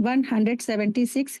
176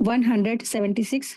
176।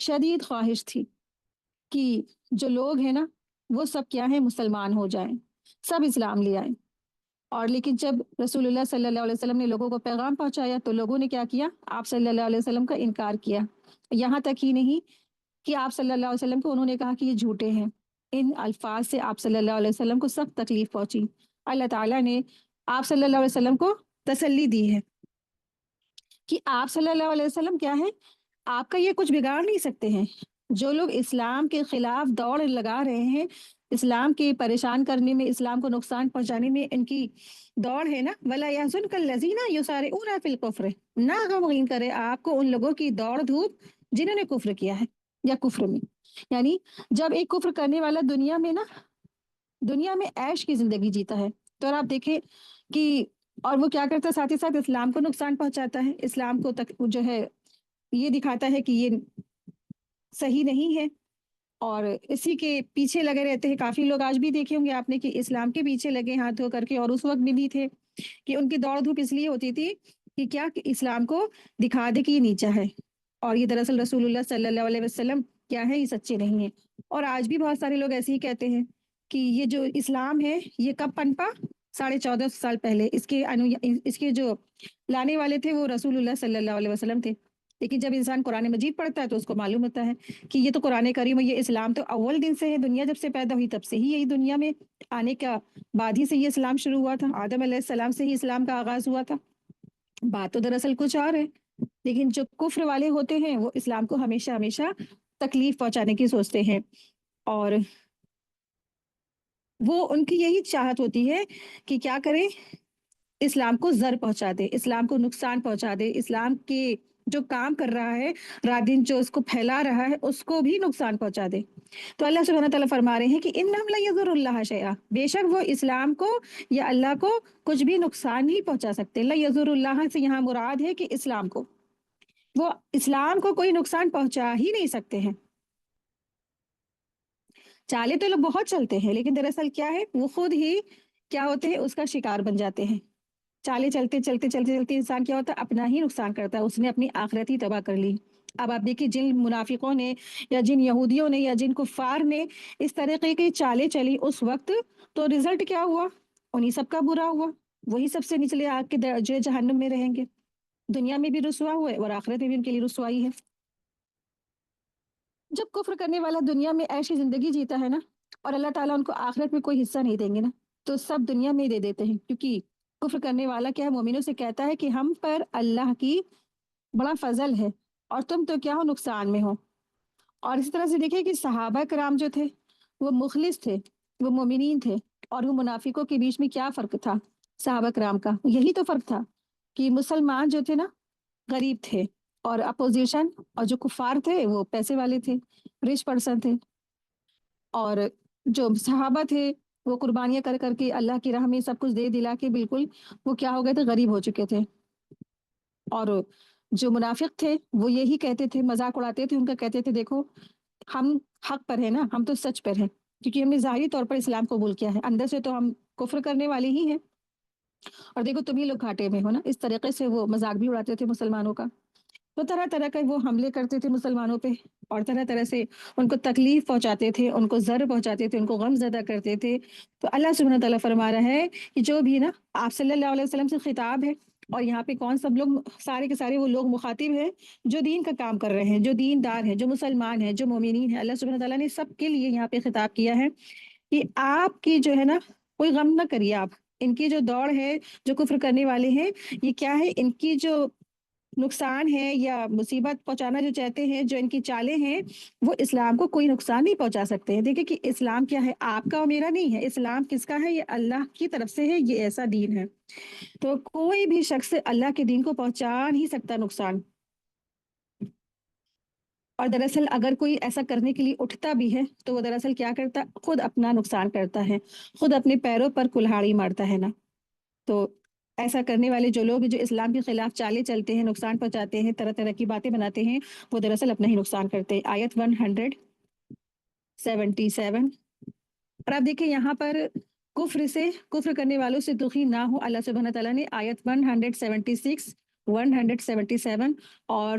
شدید خواہش تھی کہ جو لوگ ہیں نا وہ سب کیا ہے مسلمان ہو جائیں، سب اسلام لے آئیں۔ اور لیکن جب رسول اللہ صلی اللہ علیہ وسلم نے لوگوں کو پیغام پہنچایا تو لوگوں نے کیا کیا؟ آپ صلی اللہ علیہ وسلم کا انکار کیا۔ یہاں تک ہی نہیں کہ آپ صلی اللہ علیہ وسلم کو انہوں نے کہا کہ یہ جھوٹے ہیں۔ ان الفاظ سے آپ صلی اللہ علیہ وسلم کو سخت تکلیف پہنچی۔ اللہ تعالیٰ نے آپ صلی اللہ علیہ وسلم کو تسلی دی ہے کہ آپ صلی اللہ علیہ وسلم کیا ہے، آپ کا یہ کچھ بگاڑ نہیں سکتے ہیں۔ جو لوگ اسلام کے خلاف دوڑ لگا رہے ہیں، اسلام کی پریشان کرنے میں، اسلام کو نقصان پہنچانے میں ان کی دوڑ ہے نا، ولا يحزنك الذين يسارعون في الكفر، نہ غمگین کرے آپ کو ان لوگوں کی دوڑ دھوپ جنہوں نے کفر کیا ہے یا کفر میں۔ یعنی جب ایک کفر کرنے والا دنیا میں عیش کی زندگی جیتا ہے، تو اور آپ دیکھیں کہ اور وہ کیا کرتا ہے، ساتھ ہی ساتھ اسلام کو نقصان پہنچاتا ہے، اسلام کو جو ہے یہ دکھاتا ہے کہ یہ صحیح نہیں ہے، اور اسی کے پیچھے لگے رہتے ہیں۔ کافی لوگ آج بھی دیکھے ہوں گے آپ نے کہ اسلام کے پیچھے لگے ہاتھ دھو کر کے، اور اس وقت بھی تھے کہ ان کی دوڑ دھوپ اس لیے ہوتی تھی کہ کیا، کہ اسلام کو دکھا دے کہ یہ نیچا ہے، اور یہ دراصل رسول اللہ صلی اللہ علیہ وسلم کیا ہے، یہ سچے نہیں ہیں۔ اور آج بھی بہت سارے لوگ ایسے ہی کہتے ہیں کہ یہ جو اسلام ہے یہ کب پنپا؟ 1450 سال پہلے۔ اس کے جو لانے والے تھے وہ رسول اللہ صلی اللہ علیہ وسلم تھے۔ لیکن جب انسان قرآن مجید پڑھتا ہے تو اس کو معلوم ہوتا ہے کہ یہ تو قرآن کریم، یہ اسلام تو اول دن سے ہے، دنیا جب سے پیدا ہوئی تب سے ہی یہی دنیا میں آنے کا بعد ہی سے یہ اسلام شروع ہوا تھا، آدم علیہ السلام سے ہی اسلام کا آغاز ہوا تھا۔ بات تو دراصل کچھ اور ہے، لیکن جو کفر والے ہوتے ہیں وہ اسلام کو ہمیشہ ہمیشہ تکلیف پہنچانے کی سوچتے ہیں، اور وہ ان کی یہی چاہت ہوتی ہے کہ کیا کریں، اسلام کو زر پہنچا دے، اسلام کو نقصان پہنچا دے، اسلام کے جو کام کر رہا ہے، رات دن جو اس کو پھیلا رہا ہے اس کو بھی نقصان پہنچا دے۔ تو اللہ سبحانہ تعالیٰ فرما رہے ہیں کہ انہم لا یضر اللہ شیئا، بے شک وہ اسلام کو یا اللہ کو کچھ بھی نقصان نہیں پہنچا سکتے۔ لا یضر اللہ سے یہاں مراد ہے کہ اسلام کو، وہ اسلام کو کوئی نقصان پہنچا ہی نہیں سکتے ہیں۔ چالے تو لوگ بہت چلتے ہیں، لیکن دراصل کیا ہے، وہ خود ہی کیا ہوتے ہیں، اس کا شکار بن جاتے ہیں۔ چالے چلتے چلتے چلتے چلتے انسان کیا ہوتا ہے، اپنا ہی نقصان کرتا ہے، اس نے اپنی آخرت ہی تباہ کر لی۔ اب آپ دیکھیے جن منافقوں نے یا جن یہودیوں نے یا جن کفار نے اس طریقے کی چالیں چلی اس وقت، تو رزلٹ کیا ہوا؟ انہی سب کا برا ہوا، وہی سب سے نچلے آگ کے جو جہنم میں رہیں گے۔ دنیا میں بھی رسوا ہوئے اور آخرت میں بھی ان کے لیے رسوائی ہے۔ جب کفر کرنے والا دنیا میں ایسی زندگی جیتا ہے نا، اور اللہ تعالیٰ ان کو آخرت میں کوئی حصہ نہیں دیں گے نا، تو سب دنیا میں ہی دے دیتے ہیں، کیونکہ کفر کرنے والا کیا ہے، مومنوں سے کہتا ہے کہ ہم پر اللہ کی بڑا فضل ہے اور تم تو کیا ہو، نقصان میں ہو۔ اور اسی طرح سے دیکھیں کہ صحابہ کرام جو تھے وہ مخلص تھے، وہ مومنین تھے، اور وہ منافقوں کے بیچ میں کیا فرق تھا؟ صحابہ کرام کا یہی تو فرق تھا کہ مسلمان جو تھے نا غریب تھے، اور اپوزیشن اور جو کفار تھے وہ پیسے والے تھے، رچ پرسن تھے، اور جو صحابہ تھے وہ قربانیاں کر کر کے اللہ کی راہ میں سب کچھ دے دلا کے بالکل وہ کیا ہو گئے تھے، غریب ہو چکے تھے۔ اور جو منافق تھے وہ یہی کہتے تھے، مذاق اڑاتے تھے ان کا، کہتے تھے دیکھو ہم حق پر ہیں نا، ہم تو سچ پر ہیں، کیونکہ ہم نے ظاہری طور پر اسلام قبول کیا ہے، اندر سے تو ہم کفر کرنے والے ہی ہیں، اور دیکھو تم ہی لوگ گھاٹے میں ہو نا۔ اس طریقے سے وہ مذاق بھی اڑاتے تھے مسلمانوں کا، تو طرح طرح کے وہ حملے کرتے تھے مسلمانوں پہ، اور طرح طرح سے ان کو تکلیف پہنچاتے تھے، ان کو ضر پہنچاتے تھے، ان کو غم زدہ کرتے تھے۔ تو اللہ سبحانہ تعالیٰ فرما رہا ہے کہ جو بھی نا آپ صلی اللہ علیہ وسلم سے خطاب ہے، اور یہاں پہ کون سب لوگ، سارے کے سارے وہ لوگ مخاطب ہیں جو دین کا کام کر رہے ہیں، جو دیندار ہیں، جو مسلمان ہیں، جو مومنین ہیں۔ اللہ سبحانہ تعالیٰ نے سب کے لیے یہاں پہ خطاب کیا ہے کہ آپ کی جو ہے نا کوئی غم نہ کریے آپ، ان کی جو دوڑ ہے، جو کفر کرنے والے ہیں، یہ کیا ہے، ان کی جو نقصان ہے یا مصیبت پہنچانا جو چاہتے ہیں، جو ان کی چالیں ہیں، وہ اسلام کو کوئی نقصان نہیں پہنچا سکتے ہیں۔ دیکھیں کہ اسلام کیا ہے، آپ کا اور میرا نہیں ہے، اسلام کس کا ہے، یہ اللہ کی طرف سے ہے، یہ ایسا دین ہے، تو کوئی بھی شخص اللہ کے دین کو پہنچا نہیں سکتا نقصان۔ اور دراصل اگر کوئی ایسا کرنے کے لیے اٹھتا بھی ہے تو وہ دراصل کیا کرتا، خود اپنا نقصان کرتا ہے، خود اپنے پیروں پر کلہاڑی مارتا ہے نا۔ تو ایسا کرنے والے جو لوگ جو اسلام کے خلاف چالیں چلتے ہیں، نقصان پہنچاتے ہیں، طرح طرح کی باتیں بناتے ہیں، وہ دراصل اپنا ہی نقصان کرتے ہیں۔ آیت 177۔ اور آپ دیکھیں یہاں پر کفر کرنے والوں سے دخی نہ ہو، اللہ سبحانہ تعالیٰ نے آیت 176، 177 اور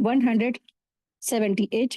178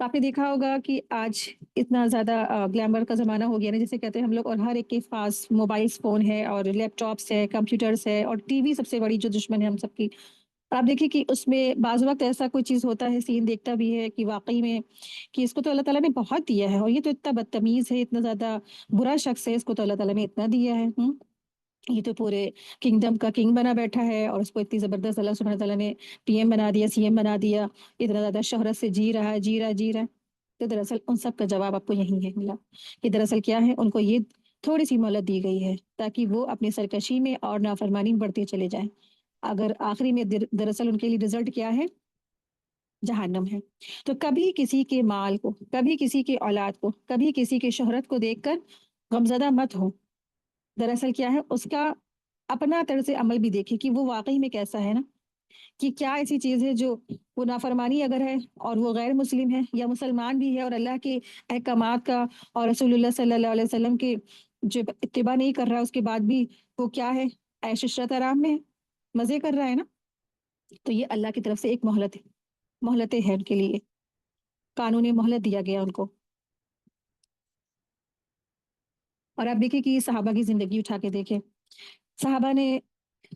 تو آپ نے دیکھا ہوگا کہ آج اتنا زیادہ گلیمر کا زمانہ ہو گیا نا، جسے کہتے ہیں ہم لوگ، اور ہر ایک کے پاس موبائل فون ہے اور لیپ ٹاپس ہے، کمپیوٹرس ہے، اور ٹی وی سب سے بڑی جو دشمن ہے ہم سب کی۔ اور آپ دیکھیے کہ اس میں بعض وقت ایسا کوئی چیز ہوتا ہے، سین دیکھتا بھی ہے کہ واقعی میں کہ اس کو تو اللہ تعالیٰ نے بہت دیا ہے، اور یہ تو اتنا بدتمیز ہے، اتنا زیادہ برا شخص ہے، اس کو تو اللہ تعالیٰ نے اتنا دیا ہے۔ یہ تو پورے کنگڈم کا کنگ بنا بیٹھا ہے، اور اس کو اتنی زبردست اللہ سبحانہ تعالیٰ نے پی ایم بنا دیا، سی ایم بنا دیا، اتنا زیادہ شہرت سے جی رہا ہے، جی رہا ہے، جی رہا ہے۔ تو دراصل ان سب کا جواب آپ کو یہی ہے ملا کہ دراصل کیا ہے، ان کو یہ تھوڑی سی مہلت دی گئی ہے تاکہ وہ اپنی سرکشی میں اور نافرمانی میں بڑھتے چلے جائیں۔ اگر آخری میں دراصل ان کے لیے رزلٹ کیا ہے؟ جہنم ہے۔ تو کبھی کسی کے مال کو، کبھی کسی کے اولاد کو، کبھی کسی کے شہرت کو دیکھ کر غمزدہ مت ہو۔ دراصل کیا ہے، اس کا اپنا طرز عمل بھی دیکھے کہ وہ واقعی میں کیسا ہے نا، کہ کیا ایسی چیز ہے جو وہ نافرمانی اگر ہے اور وہ غیر مسلم ہے، یا مسلمان بھی ہے اور اللہ کے احکامات کا اور رسول اللہ صلی اللہ علیہ وسلم کے جو اتباع نہیں کر رہا، اس کے بعد بھی وہ کیا ہے، عیش عشرت آرام میں ہے، مزے کر رہا ہے نا۔ تو یہ اللہ کی طرف سے ایک مہلت ہے، مہلتیں ہیں ان کے لیے، قانون مہلت دیا گیا ان کو۔ اور آپ دیکھیں کہ یہ صحابہ کی زندگی اٹھا کے دیکھیں، صحابہ نے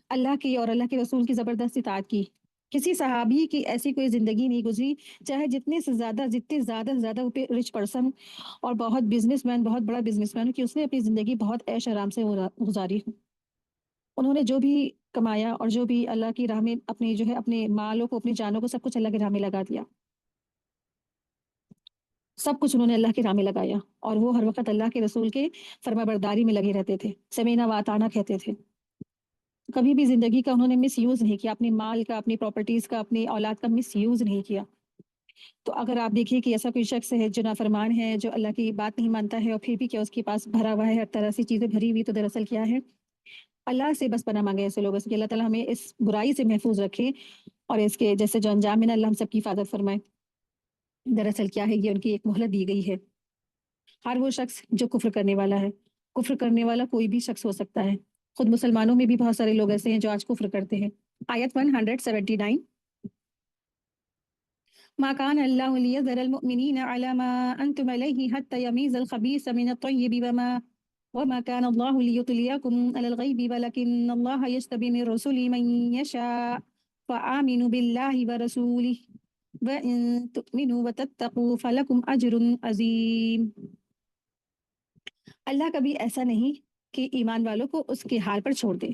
اللہ کی اور اللہ کے رسول کی زبردست اطاعت کی۔ کسی صحابی کی ایسی کوئی زندگی نہیں گزری، چاہے جتنے زیادہ سے زیادہ وہ رچ پرسن اور بہت بزنس مین، بہت بڑا بزنس مین، کہ اس نے اپنی زندگی بہت عیش آرام سے گزاری ہو۔ انہوں نے جو بھی کمایا اور جو بھی اللہ کی راہ میں اپنے جو ہے اپنے مالوں کو، اپنی جانوں کو، سب کچھ اللہ کی راہ میں لگا دیا، سب کچھ انہوں نے اللہ کی راہ میں لگایا، اور وہ ہر وقت اللہ کے رسول کے فرما برداری میں لگے رہتے تھے، سمینا واتانا کہتے تھے۔ کبھی بھی زندگی کا انہوں نے مس یوز نہیں کیا، اپنے مال کا، اپنی پراپرٹیز کا، اپنی اولاد کا مس یوز نہیں کیا۔ تو اگر آپ دیکھیے کہ ایسا کوئی شخص ہے جو نافرمان ہے، جو اللہ کی بات نہیں مانتا ہے، اور پھر بھی کیا اس کے پاس بھرا ہوا ہے، ہر طرح سے چیزیں بھری ہوئی، تو دراصل کیا ہے، اللہ سے بس پناہ مانگے ایسے لوگوں سے کہ اللہ تعالیٰ ہمیں اس برائی سے محفوظ رکھے، اور اس کے جیسے جو انجام ہے نا، اللہ ہم سب کی حفاظت فرمائے۔ دراصل کیا ہے، یہ ان کی ایک مہلت دی گئی ہے۔ ہر وہ شخص جو کفر کرنے والا ہے، کفر کرنے والا کوئی بھی شخص ہو سکتا ہے، خود مسلمانوں میں بھی بہت سارے لوگ ایسے ہیں جو آج کفر کرتے ہیں۔ آیت 179، ما كان الله ليذر المؤمنين على ما أنتم عليه حتى يميز الخبيث من الطيب، وما كان الله ليطلعكم على الغيب ولكن الله يجتبي من رسله من يشاء، فآمنوا بالله ورسوله وإن تؤمنوا وتتقوا فلكم أجر عظيم۔ اللہ کبھی ایسا نہیں کہ ایمان والوں کو اس کے حال پر چھوڑ دے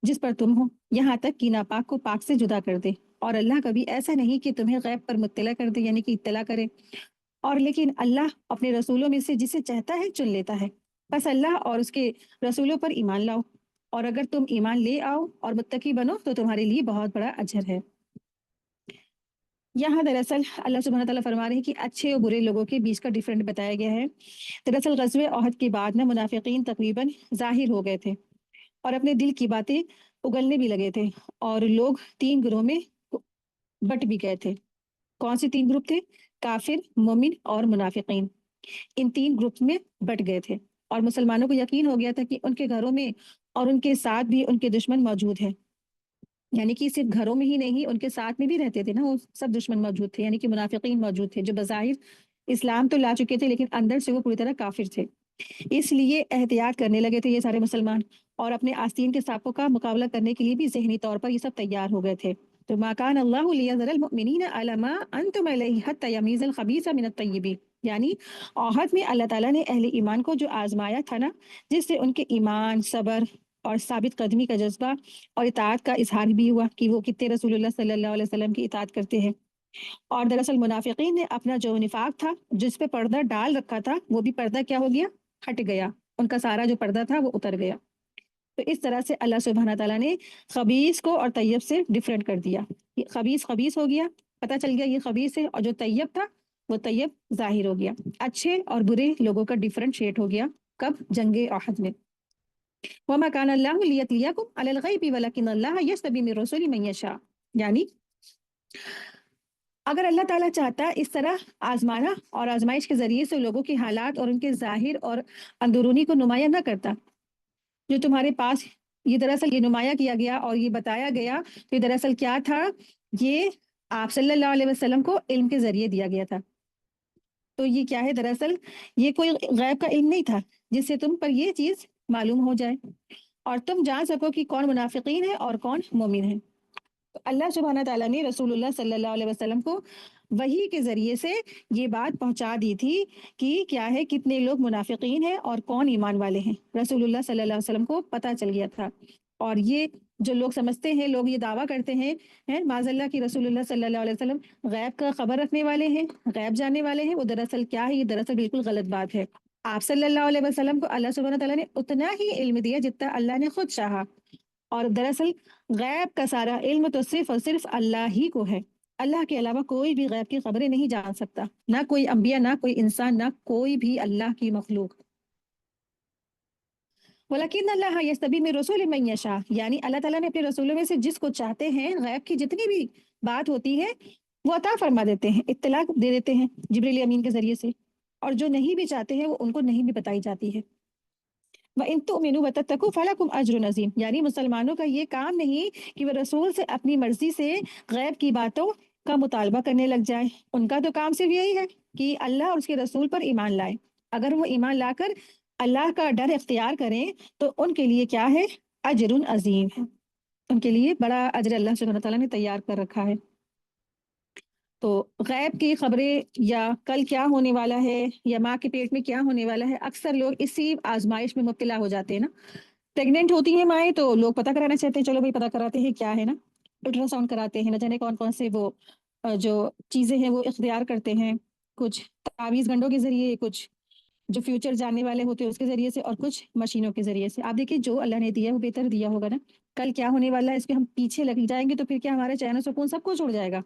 جس پر تم ہو، یہاں تک کہ ناپاک کو پاک سے جدا کر دے، اور اللہ کبھی ایسا نہیں کہ تمہیں غیب پر مطلع کر دے، یعنی کہ اطلاع کرے، اور لیکن اللہ اپنے رسولوں میں سے جسے چاہتا ہے چن لیتا ہے۔ بس اللہ اور اس کے رسولوں پر ایمان لاؤ، اور اگر تم ایمان لے آؤ اور متقی بنو تو تمہارے لیے بہت بڑا اجر ہے۔ یہاں دراصل اللہ سبحانہ تعالیٰ فرما رہے ہیں کہ اچھے اور برے لوگوں کے بیچ کا ڈفرینٹ بتایا گیا ہے۔ دراصل غزوہ احد کے بعد میں منافقین تقریباً ظاہر ہو گئے تھے، اور اپنے دل کی باتیں اگلنے بھی لگے تھے، اور لوگ 3 گروہ میں بٹ بھی گئے تھے۔ کون سے 3 گروپ تھے؟ کافر، مومن اور منافقین، ان 3 گروپ میں بٹ گئے تھے، اور مسلمانوں کو یقین ہو گیا تھا کہ ان کے گھروں میں اور ان کے ساتھ بھی ان کے دشمن موجود ہیں، یعنی کہ صرف گھروں میں ہی نہیں، ان کے ساتھ میں بھی رہتے تھے نا، وہ سب دشمن موجود تھے، یعنی کہ منافقین موجود تھے جو بظاہر اسلام تو لا چکے تھے لیکن اندر سے وہ پوری طرح کافر تھے۔ اس لیے احتیاط کرنے لگے تھے یہ سارے مسلمان، اور اپنے آستین کے سانپوں کا مقابلہ کرنے کے لیے بھی ذہنی طور پر یہ سب تیار ہو گئے تھے۔ تو ما کان اللہ لیذر المؤمنین علی ما انتم علیہ حتی یمیز الخبیث من الطیب، یعنی عہد میں اللہ تعالیٰ نے اہل ایمان کو جو آزمایا تھا نا، جس سے ان کے ایمان، صبر اور ثابت قدمی کا جذبہ اور اطاعت کا اظہار بھی ہوا کہ وہ کتنے رسول اللہ صلی اللہ علیہ وسلم کی اطاعت کرتے ہیں۔ اور دراصل منافقین نے اپنا جو نفاق تھا، جس پہ پردہ ڈال رکھا تھا، وہ بھی پردہ کیا ہو گیا؟ ہٹ گیا، ان کا سارا جو پردہ تھا وہ اتر گیا۔ تو اس طرح سے اللہ سبحانہ تعالیٰ نے خبیث کو اور طیب سے ڈفرینٹ کر دیا۔ یہ خبیث خبیث ہو گیا، پتہ چل گیا یہ خبیث ہے، اور جو طیب تھا وہ طیب ظاہر ہو گیا۔ اچھے اور برے لوگوں کا ڈفرینٹ شیٹ ہو گیا، کب؟ جنگ احد میں۔ وَمَا كَانَ اللَّهُ لِيَطْلِعَكُمْ عَلَى الْغَيْبِ وَلَكِنَّ اللَّهَ يَجْتَبِي مِن رُّسُلِهِ مَن يَشَاءُ، یعنی اگر اللہ تعالیٰ چاہتا اس طرح آزمانا اور آزمائش کے ذریعے سے لوگوں کے حالات اور ان کے ظاہر اور اندرونی کو نمایاں نہ کرتا، جو تمہارے پاس یہ دراصل یہ نمایاں کیا گیا اور یہ بتایا گیا، تو یہ دراصل کیا تھا؟ یہ آپ صلی اللہ علیہ وسلم کو علم کے ذریعے دیا گیا تھا، تو یہ کیا ہے؟ دراصل یہ کوئی غیب کا علم نہیں تھا جس سے تم پر یہ چیز معلوم ہو جائے اور تم جان سکو کہ کون منافقین ہے اور کون مومن ہے۔ تو اللہ سبحانہ تعالیٰ نے رسول اللہ صلی اللہ علیہ وسلم کو وحی کے ذریعے سے یہ بات پہنچا دی تھی کہ کیا ہے، کتنے لوگ منافقین ہیں اور کون ایمان والے ہیں۔ رسول اللہ صلی اللہ علیہ وسلم کو پتہ چل گیا تھا، اور یہ جو لوگ سمجھتے ہیں، لوگ یہ دعویٰ کرتے ہیں معاذ اللہ کی رسول اللہ صلی اللہ علیہ وسلم غیب کا خبر رکھنے والے ہیں، غیب جاننے والے ہیں، وہ دراصل کیا ہے؟ یہ دراصل بالکل غلط بات ہے۔ آپ صلی اللہ علیہ وسلم کو اللہ سبحانہ تعالیٰ نے اتنا ہی علم دیا جتنا اللہ نے خود چاہا، اور دراصل غیب کا سارا علم تو صرف اور صرف اللہ ہی کو ہے۔ اللہ کے علاوہ کوئی بھی غیب کی خبریں نہیں جان سکتا، نہ کوئی انبیاء، نہ کوئی انسان، نہ کوئی بھی اللہ کی مخلوق۔ وَلَكِنَّ اللَّهَ يَسْتَبِي مِن رُسُلِهِ مَن يَشَاءُ، یعنی اللہ تعالیٰ نے اپنے رسولوں میں سے جس کو چاہتے ہیں، غیب کی جتنی بھی بات ہوتی ہے وہ عطا فرما دیتے ہیں، اطلاع دے دیتے ہیں جبریل امین کے ذریعے سے، اور جو نہیں بھی چاہتے ہیں وہ ان کو نہیں بھی بتائی جاتی ہے۔ وَإِن تُؤْمِنُوا وَتَتَّقُوا فَلَكُمْ أَجْرٌ عَظِيمٌ، یعنی مسلمانوں کا یہ کام نہیں کہ وہ رسول سے اپنی مرضی سے غیب کی باتوں کا مطالبہ کرنے لگ جائیں۔ ان کا تو کام صرف یہی ہے کہ اللہ اور اس کے رسول پر ایمان لائے۔ اگر وہ ایمان لا کر اللہ کا ڈر اختیار کریں تو ان کے لیے کیا ہے؟ اجر عظیم ہے، ان کے لیے بڑا اجر اللہ سبحانہ تعالیٰ نے تیار کر رکھا ہے۔ تو غیب کی خبریں یا کل کیا ہونے والا ہے یا ماں کے پیٹ میں کیا ہونے والا ہے، اکثر لوگ اسی آزمائش میں مبتلا ہو جاتے ہیں نا۔ پریگننٹ ہوتی ہیں مائیں تو لوگ پتہ کرانا چاہتے ہیں، چلو بھائی پتہ کراتے ہیں کیا ہے نا، الٹرا ساؤنڈ کراتے ہیں، نہ جانے کون کون سے وہ جو چیزیں ہیں وہ اختیار کرتے ہیں، کچھ تعویذ گنڈوں کے ذریعے، کچھ جو فیوچر جاننے والے ہوتے ہیں اس کے ذریعے سے، اور کچھ مشینوں کے ذریعے سے۔ آپ دیکھیں جو اللہ نے دیا ہے وہ بہتر دیا ہوگا نا، کل کیا ہونے والا ہے اس پہ ہم پیچھے لگ جائیں گے تو پھر کیا ہمارا چین و سکون سب کچھ اڑ جائے گا۔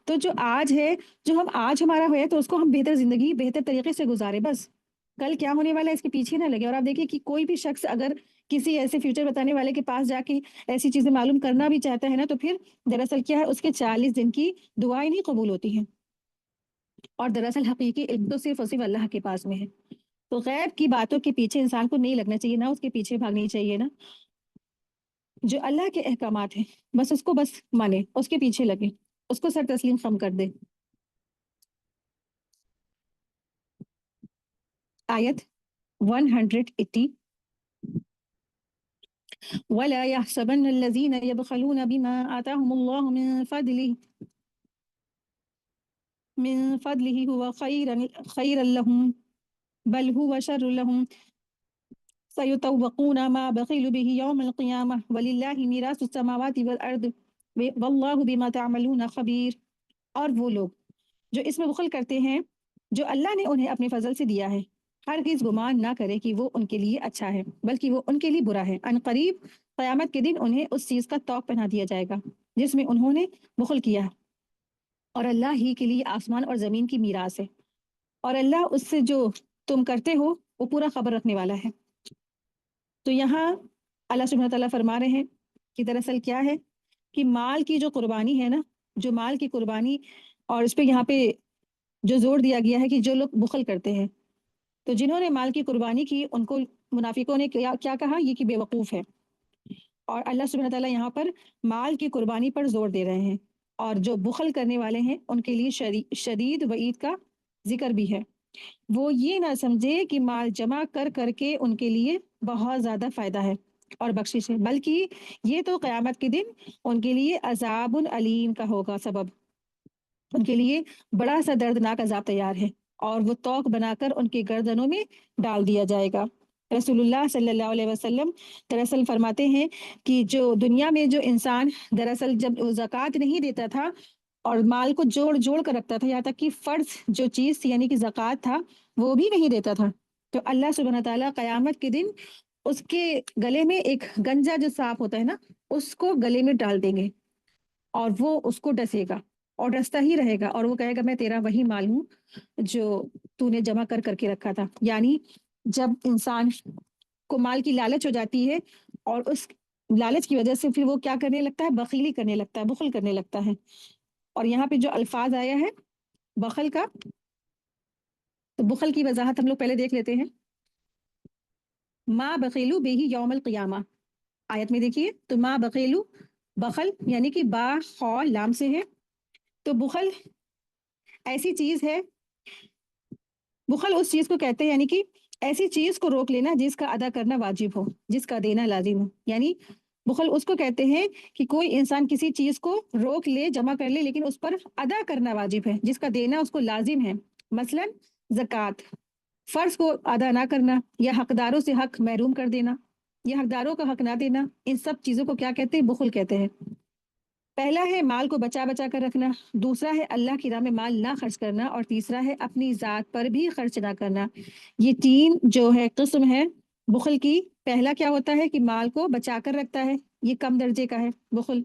تو جو آج ہے، جو ہم آج ہمارا ہے تو اس کو ہم بہتر زندگی بہتر طریقے سے گزارے، بس کل کیا ہونے والا ہے اس کے پیچھے نہ لگے۔ اور آپ دیکھیں کہ کوئی بھی شخص اگر کسی ایسے فیوچر بتانے والے کے پاس جا کے ایسی چیزیں معلوم کرنا بھی چاہتا ہے نا، تو پھر دراصل کیا ہے، اس کے 40 دن کی دعائیں نہیں قبول ہوتی ہیں، اور دراصل حقیقی علم تو صرف اور صرف اللہ کے پاس میں ہے۔ تو غیب کی باتوں کے پیچھے انسان کو نہیں لگنا چاہیے، نہ اس کے پیچھے بھاگنی چاہیے نا۔ جو اللہ کے احکامات ہیں بس اس کو بس مانے، اس کے پیچھے لگے، اس کو سر تسلیم خم کر دے۔ آیت 180، وَلَا يَحْسَبَنَّ الَّذِينَ يَبْخَلُونَ بِمَا آتَاهُمُ اللَّهُ من فضله هو خيرا لهم بل هو شر لهم سيطوقون ما بخلوا به يوم القيامة ولله ميراث السماوات والأرض والله بما تعملون خبير۔ اور وہ لوگ جو اس میں بخل کرتے ہیں جو اللہ نے انہیں اپنے فضل سے دیا ہے، ہرگز گمان نہ کرے کہ وہ ان کے لیے اچھا ہے، بلکہ وہ ان کے لیے برا ہے۔ ان قریب قیامت کے دن انہیں اس چیز کا توق پہنا دیا جائے گا جس میں انہوں نے بخل کیا، اور اللہ ہی کے لیے آسمان اور زمین کی میراث ہے، اور اللہ اس سے جو تم کرتے ہو وہ پورا خبر رکھنے والا ہے۔ تو یہاں اللہ سبحانہ تعالیٰ فرما رہے ہیں کہ دراصل کیا ہے کہ مال کی جو قربانی ہے نا، جو مال کی قربانی، اور اس پہ یہاں پہ جو زور دیا گیا ہے کہ جو لوگ بخل کرتے ہیں، تو جنہوں نے مال کی قربانی کی ان کو منافقوں نے کیا کہا؟ یہ کہ بے وقوف ہے۔ اور اللہ سبحانہ تعالیٰ یہاں پر مال کی قربانی پر زور دے رہے ہیں، اور جو بخل کرنے والے ہیں ان کے لیے شدید وعید کا ذکر بھی ہے۔ وہ یہ نہ سمجھے کہ مال جمع کر کر کے ان کے لیے بہت زیادہ فائدہ ہے اور بخشش ہے، بلکہ یہ تو قیامت کے دن ان کے لیے عذاب علیم کا ہوگا سبب، ان کے لیے بڑا سا دردناک عذاب تیار ہے، اور وہ توق بنا کر ان کے گردنوں میں ڈال دیا جائے گا۔ رسول اللہ صلی اللہ علیہ وسلم دراصل فرماتے ہیں کہ جو دنیا میں جو انسان دراصل جب زکوٰۃ نہیں دیتا تھا اور مال کو جوڑ جوڑ کر رکھتا تھا، یہاں تک کہ فرض جو چیز تھی یعنی کہ زکوٰۃ تھا وہ بھی نہیں دیتا تھا، تو اللہ سبحانہ تعالیٰ قیامت کے دن اس کے گلے میں ایک گنجا جو سانپ ہوتا ہے نا، اس کو گلے میں ڈال دیں گے، اور وہ اس کو ڈسے گا اور ڈستا ہی رہے گا، اور وہ کہے گا میں تیرا وہی مال ہوں جو تو نے جمع کر کر کے رکھا تھا۔ یعنی جب انسان کو مال کی لالچ ہو جاتی ہے اور اس لالچ کی وجہ سے پھر وہ کیا کرنے لگتا ہے؟ بخیلی کرنے لگتا ہے، بخل کرنے لگتا ہے۔ اور یہاں پہ جو الفاظ آیا ہے بخل کا، تو بخل کی وضاحت ہم لوگ پہلے دیکھ لیتے ہیں۔ ما بخیلو بہ یوم القیامہ، آیت میں دیکھیے تو ما بخیلو، بخل یعنی کہ با خو لام سے ہے، تو بخل ایسی چیز ہے بخل اس چیز کو کہتے ہیں یعنی کہ ایسی چیز کو روک لینا جس کا ادا کرنا واجب ہو، جس کا دینا لازم ہو، یعنی بخل اس کو کہتے ہیں کہ کوئی انسان کسی چیز کو روک لے، جمع کر لے، لیکن اس پر ادا کرنا واجب ہے، جس کا دینا اس کو لازم ہے۔ مثلا زکوٰۃ، فرض کو ادا نہ کرنا، یا حقداروں سے حق محروم کر دینا، یا حقداروں کا حق نہ دینا، ان سب چیزوں کو کیا کہتے ہیں؟ بخل کہتے ہیں۔ پہلا ہے مال کو بچا بچا کر رکھنا، دوسرا ہے اللہ کی راہ میں مال نہ خرچ کرنا، اور تیسرا ہے اپنی ذات پر بھی خرچ نہ کرنا۔ یہ تین جو ہے قسم ہے بخل کی۔ پہلا کیا ہوتا ہے کہ مال کو بچا کر رکھتا ہے، یہ کم درجے کا ہے بخل۔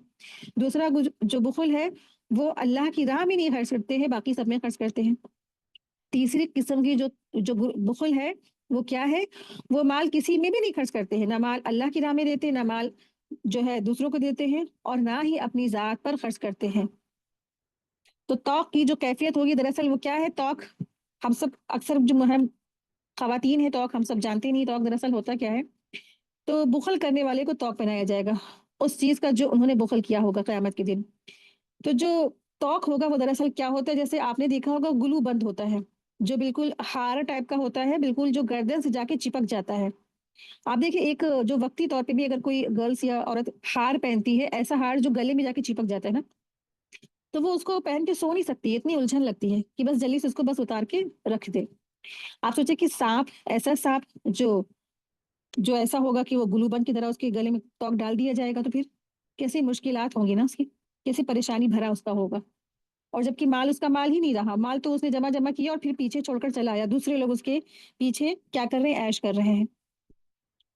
دوسرا جو بخل ہے وہ اللہ کی راہ میں نہیں خرچ کرتے ہیں، باقی سب میں خرچ کرتے ہیں۔ تیسری قسم کی جو بخل ہے وہ کیا ہے؟ وہ مال کسی میں بھی نہیں خرچ کرتے ہیں، نہ مال اللہ کی راہ میں دیتے، نہ مال جو ہے دوسروں کو دیتے ہیں، اور نہ ہی اپنی ذات پر خرچ کرتے ہیں۔ تو توق کی جو کیفیت ہوگی دراصل وہ کیا ہے؟ توق ہم سب اکثر جو ہم خواتین ہیں، توق ہم سب جانتے نہیں توق دراصل ہوتا کیا ہے۔ تو بخل کرنے والے کو توق پہنایا جائے گا اس چیز کا جو انہوں نے بخل کیا ہوگا قیامت کے دن۔ تو جو توق ہوگا وہ دراصل کیا ہوتا ہے؟ جیسے آپ نے دیکھا ہوگا گلو بند ہوتا ہے، جو بالکل ہار ٹائپ کا ہوتا ہے، بالکل جو گردن سے جا کے چپک جاتا ہے۔ آپ دیکھیں ایک جو وقتی طور پہ بھی اگر کوئی گرلس یا عورت ہار پہنتی ہے، ایسا ہار جو گلے میں جا کے چپک جاتا ہے نا، تو وہ اس کو پہن کے سو نہیں سکتی ہے، اتنی الجھن لگتی ہے کہ بس جلدی سے اس کو بس اتار کے رکھ دے۔ آپ سوچیں کہ سانپ، ایسا سانپ جو ایسا ہوگا کہ وہ گلو بند کی طرح اس کے گلے میں توق ڈال دیا جائے گا، تو پھر کیسی مشکلات ہوں گی نا اس کی، کیسی پریشانی بھرا اس کا ہوگا۔ اور جبکہ مال اس کا مال ہی نہیں رہا، مال تو اس نے جمع کیا اور پھر پیچھے چھوڑ کر چلا آیا، دوسرے لوگ اس کے پیچھے کیا کر رہے ہیں؟ عیش کر رہے ہیں۔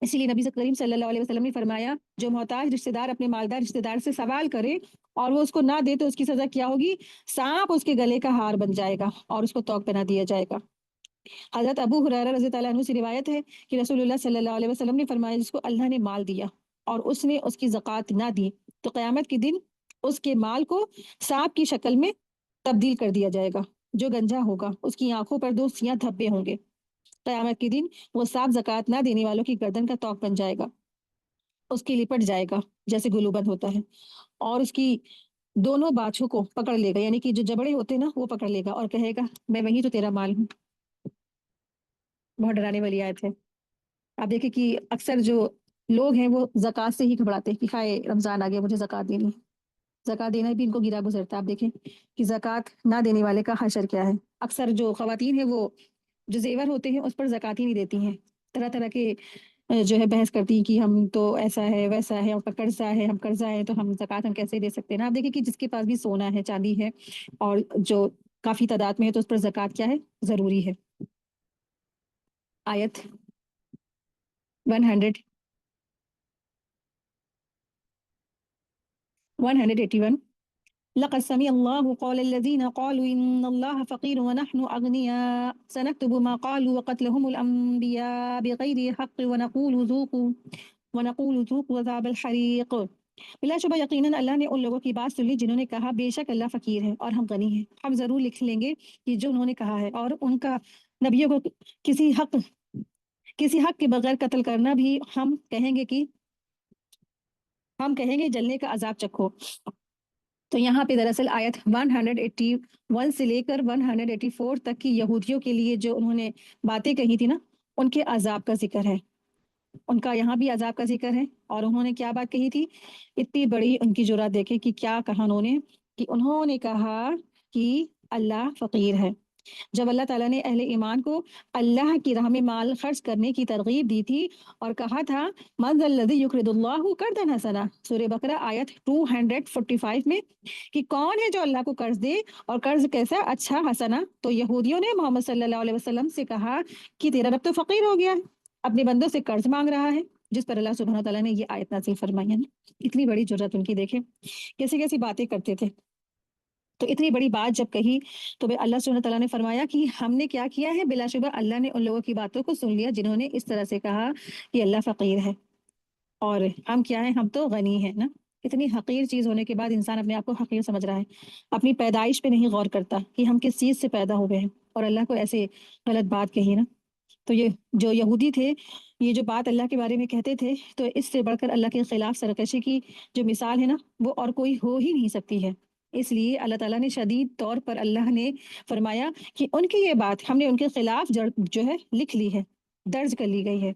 اسی لیے نبی کریم صلی اللہ علیہ وسلم نے فرمایا جو محتاج رشتہ دار اپنے مالدار رشتہ دار سے سوال کرے اور وہ اس کو نہ دے تو اس کی سزا کیا ہوگی؟ سانپ اس کے گلے کا ہار بن جائے گا اور اس کو توق بنا دیا جائے گا۔ حضرت ابو ہریرہ رضی اللہ عنہ سے روایت ہے کہ رسول اللہ صلی اللہ علیہ وسلم نے فرمایا جس کو اللہ نے مال دیا اور اس نے اس کی زکوٰۃ نہ دی تو قیامت کے دن اس کے مال کو سانپ کی شکل میں تبدیل کر دیا جائے گا، جو گنجا ہوگا اس کی آنکھوں پر 2 سیاہ دھبے ہوں گے۔ قیامت کے دن وہ سانپ زکوٰۃ نہ دینے والوں کی گردن کا توق بن جائے گا، اس کی لپٹ جائے گا جیسے گلو بند ہوتا ہے، اور اس کی دونوں باچھوں کو پکڑ لے گا، یعنی کہ جو جبڑے ہوتے ہیں نا وہ پکڑ لے گا اور کہے گا میں وہی تو تیرا مال ہوں۔ بہت ڈرانے والی آیت ہے۔ آپ دیکھیں کہ اکثر جو لوگ ہیں وہ زکوٰۃ سے ہی گھبراتے ہیں کہ ہائے رمضان آ گیا مجھے زکوٰۃ دینی ہے، زکوٰۃ دینا بھی ان کو گرا گزرتا ہے۔ آپ دیکھیں کہ زکوٰۃ نہ دینے والے کا حشر کیا ہے۔ اکثر جو خواتین ہیں وہ جو زیور ہوتے ہیں اس پر زکوٰۃ ہی نہیں دیتی ہیں، طرح طرح کے جو ہے بحث کرتی ہیں کہ ہم تو ایسا ہے ویسا ہے، ہم پر قرضہ ہے، ہم قرضہ ہے تو ہم زکوٰۃ ہم کیسے دے سکتے ہیں نا۔ آپ دیکھیں کہ جس کے پاس بھی سونا ہے، چاندی ہے اور جو کافی تعداد میں ہے تو اس پر زکوٰۃ کیا ہے؟ ضروری ہے۔ آیت 181 لقد سمع الله قول الذين قالوا إن الله فقير ونحن أغنياء سنكتب ما قالوا وقتلهم الأنبياء بغير حق ونقول ذوقوا عذاب الحريق۔ بلا شبہ یقیناً اللہ نے ان لوگوں کی بات سن لی جنہوں نے کہا بے شک اللہ فقیر ہے اور ہم غنی ہیں، ہم ضرور لکھ لیں گے کہ جو انہوں نے کہا ہے، اور ان کا نبیوں کو کسی حق کے بغیر قتل کرنا بھی ہم کہیں گے جلنے کا عذاب چکھو۔ تو یہاں پہ دراصل آیت 181 سے لے کر 184 تک کی یہودیوں کے لیے جو انہوں نے باتیں کہی تھی نا ان کے عذاب کا ذکر ہے، ان کا یہاں بھی عذاب کا ذکر ہے۔ اور انہوں نے کیا بات کہی تھی؟ اتنی بڑی ان کی جرات دیکھیں کہ کیا کہا انہوں نے کہا کہ اللہ فقیر ہے، جب اللہ تعالیٰ نے اہل ایمان کو اللہ کی راہ میں مال خرچ کرنے کی ترغیب دی تھی اور کہا تھا من ذا الذی یقرض اللہ قرضا حسنا، سورہ بقرہ آیت 245 میں، کہ کون ہے جو اللہ کو قرض دے اور قرض کیسا؟ اچھا حسنا۔ تو یہودیوں نے محمد صلی اللہ علیہ وسلم سے کہا کہ تیرا رب تو فقیر ہو گیا ہے، اپنے بندوں سے قرض مانگ رہا ہے، جس پر اللہ سبحانہ تعالیٰ نے یہ آیت نازل فرمائی ہے نا۔ اتنی بڑی جرات ان کی دیکھیں کیسی کیسی باتیں کرتے تھے۔ تو اتنی بڑی بات جب کہی تو اللہ سبحانہ تعالیٰ نے فرمایا کہ ہم نے کیا کیا ہے؟ بلا شبہ اللہ نے ان لوگوں کی باتوں کو سن لیا جنہوں نے اس طرح سے کہا کہ اللہ فقیر ہے اور ہم کیا ہیں؟ ہم تو غنی ہیں نا۔ اتنی حقیر چیز ہونے کے بعد انسان اپنے آپ کو حقیر سمجھ رہا ہے، اپنی پیدائش پہ نہیں غور کرتا کہ ہم کس چیز سے پیدا ہوئے ہیں، اور اللہ کو ایسے غلط بات کہی نا۔ تو یہ جو یہودی تھے یہ جو بات اللہ کے بارے میں کہتے تھے، تو اس سے بڑھ کر اللہ کے خلاف سرکشی کی جو مثال ہے نا وہ اور کوئی ہو ہی نہیں سکتی ہے۔ اس لیے اللہ تعالیٰ نے شدید طور پر اللہ نے فرمایا کہ ان کی یہ بات ہم نے ان کے خلاف جو ہے لکھ لی ہے، درج کر لی گئی ہے۔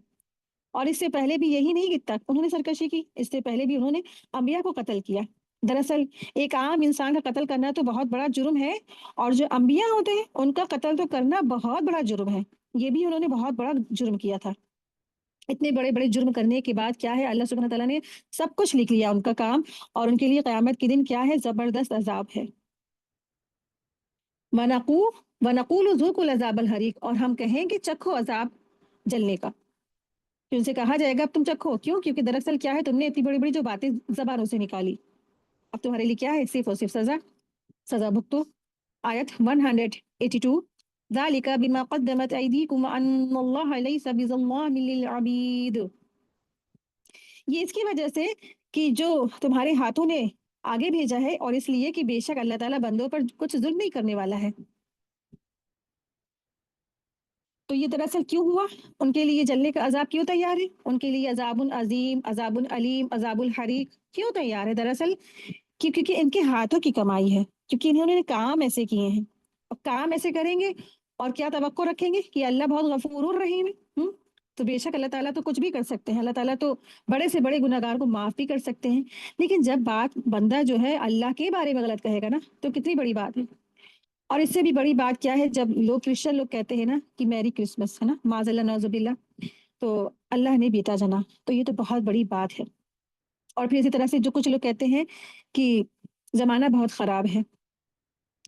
اور اس سے پہلے بھی یہی نہیں تک انہوں نے سرکشی کی، اس سے پہلے بھی انہوں نے انبیاء کو قتل کیا۔ دراصل ایک عام انسان کا قتل کرنا تو بہت بڑا جرم ہے، اور جو انبیاء ہوتے ہیں ان کا قتل تو کرنا بہت بڑا جرم ہے۔ یہ بھی انہوں نے بہت بڑا جرم کیا تھا۔ اتنے بڑے بڑے جرم کرنے کے بعد کیا ہے، اللہ سبحانہ تعالیٰ نے سب کچھ لکھ لیا ان کا کام، اور ان کے لیے قیامت کے دن کیا ہے، زبردست عذاب ہے۔ وَنَقُولُ ذُوقُوا الْعَذَابَ الْحَرِيقَ، اور ہم کہیں گے چکھو عذاب جلنے کا۔ کہ ان سے کہا جائے گا اب تم چکھو، کیوں؟ کیونکہ دراصل کیا ہے، تم نے اتنی بڑی بڑی جو باتیں زبانوں سے نکالی، اب تمہارے لیے کیا ہے، صرف اور صرف سزا بھگتو۔ آیت 182، ذَلِكَ بِمَا قَدَّمَتْ أَيْدِيكُمْ وَأَنَّ اللَّهَ لَيْسَ بِظَلَّامٍ لِّلْعَبِيدِ، یہ اس کی وجہ سے کہ جو تمہارے ہاتھوں نے آگے بھیجا ہے، اور اس لیے کہ بے شک اللہ تعالیٰ بندوں پر کچھ ظلم نہیں کرنے والا ہے۔ تو یہ دراصل کیوں ہوا؟ ان کے لیے جلنے کا عذاب کیوں تیار ہے؟ ان کے لیے عذاب عظیم، عذاب علیم، عذاب الحریق کیوں تیار ہے؟ دراصل کیونکہ ان کے ہاتھوں کی کمائی ہے، کیونکہ انہوں نے کام ایسے کیے ہیں، اور کام ایسے کریں گے اور کیا توقع رکھیں گے کہ اللہ بہت غفور الرحیم ہے۔ تو بے شک اللہ تعالیٰ تو کچھ بھی کر سکتے ہیں، اللہ تعالیٰ تو بڑے سے بڑے گناہگار کو معاف بھی کر سکتے ہیں، لیکن جب بات بندہ جو ہے اللہ کے بارے میں غلط کہے گا نا، تو کتنی بڑی بات ہے۔ اور اس سے بھی بڑی بات کیا ہے، جب لوگ کرسچن لوگ کہتے ہیں نا کہ میری کرسمس ہے نا، معاذ اللہ نعوذ باللہ، تو اللہ نے بیٹا جنا، تو یہ تو بہت بڑی بات ہے۔ اور پھر اسی طرح سے جو کچھ لوگ کہتے ہیں کہ زمانہ بہت خراب ہے،